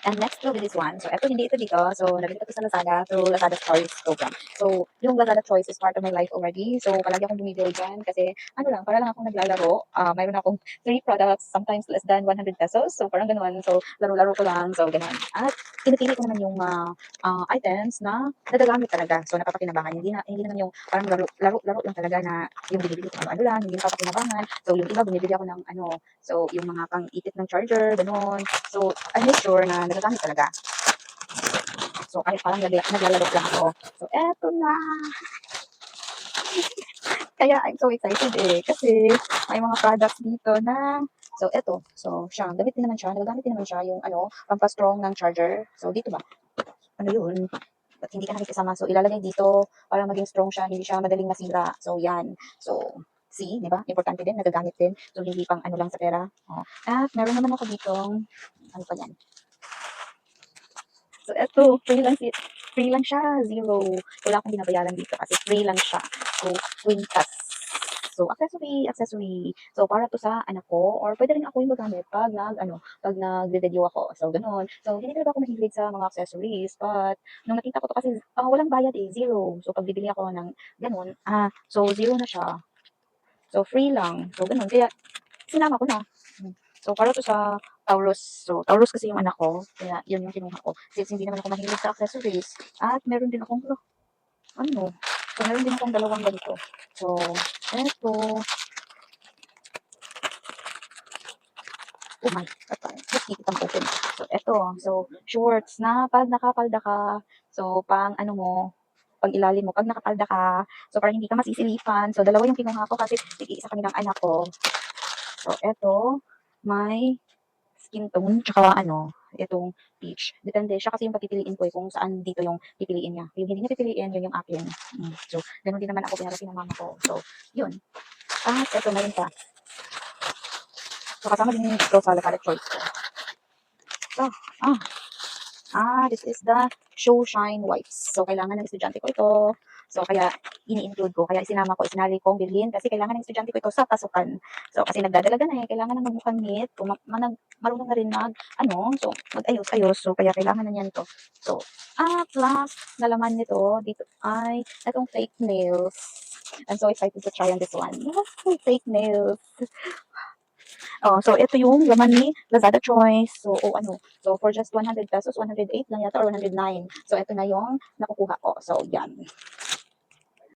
And next will be this one. So, eto, hindi ito dito. So, nabili ko ito sa Lazada through Lazada Choice program. So, yung Lazada Choice is part of my life already. So, palagi akong bumibili dyan kasi, ano lang, para lang akong naglalaro. Mayroon akong 3 products, sometimes less than 100 pesos. So, parang ganun. So, laro-laro ko lang. So, ganun. At, pinipili ko naman yung items na nagagamit talaga. So, napapakinabangan. Hindi naman yung parang laro lang talaga na yung binibili ko ano lang, hindi napapakinabangan. So, yung iba, bumibili ako ng so, yung mga pang-itip ng charger, ganun. So, I make sure na nagagamit talaga. So, kahit parang naglalaro lang ako. So, eto na. Kaya I'm so excited kasi may mga products dito na so, eto. So, siya. Nagagamit din naman siya yung pampastrong ng charger. So, dito ba? Ano yun? Ba't hindi ka nakikisama? So, ilalagay dito para maging strong siya. Hindi siya madaling masira. So, yan. So, see, di ba? Importante din. Nagagamit din. So, hindi pang lang sa pera. Oh. At meron naman ako ditong ano pa yan? So, eto, free lang siya, zero. Wala akong binabayaran dito kasi free lang siya. So, Quintas. So, accessory. So, para to sa anak ko, or pwede rin ako yung magamit pag nagre-video ako. So, ganun. So, hindi talaga ako mahilig sa mga accessories, but, nung nakita ko to kasi, walang bayad zero. So, pag bibili ako ng ganun, so, zero na siya. So, free lang. So, ganun. Kaya, sinama ko na. So, para to sa Taurus. So, Taurus kasi yung anak ko. Kaya, yun yung kinuha ko. Since hindi naman ako mahilig sa accessories. At meron din akong, So, meron din akong dalawang ganito. So, eto. Oh my, let's keep it open. So, eto. So, shorts na pag nakapalda ka. So, pang pag ilalim mo, pag nakapalda ka. So, para hindi ka masisilipan. So, dalawa yung kinuha ko kasi isa kami ng anak ko. So, eto. May skin tone, tsaka itong peach. Depende. Siya kasi yung papipiliin ko kung saan dito yung pipiliin niya. Yung hindi niya pipiliin, yun yung akin. So, ganun din naman ako pinarating ng mama ko. So, yun. Ito, meron pa. So, kasama din yung ito sa Lazada Choice ko. So, this is the Show Shine Wipes. So, kailangan ng estudyante ko ito. So, kaya ini-include ko. Kaya sinali kong bilhin kasi kailangan ng estudyante ko ito sa pasukan. So, kasi nagdadalaga na kailangan na magmukhang neat. Kung marunong na rin so, mag-ayos-ayos. So, kaya kailangan na niyan to. So, plus, nalaman nito, dito ay, itong fake nails. I'm so excited to try on this one. Yes, fake nails. So ito yung laman ni Lazada Choice. So for just 100 pesos, 108 lang yata or 109. So ito na yung nakukuha ko. So yan.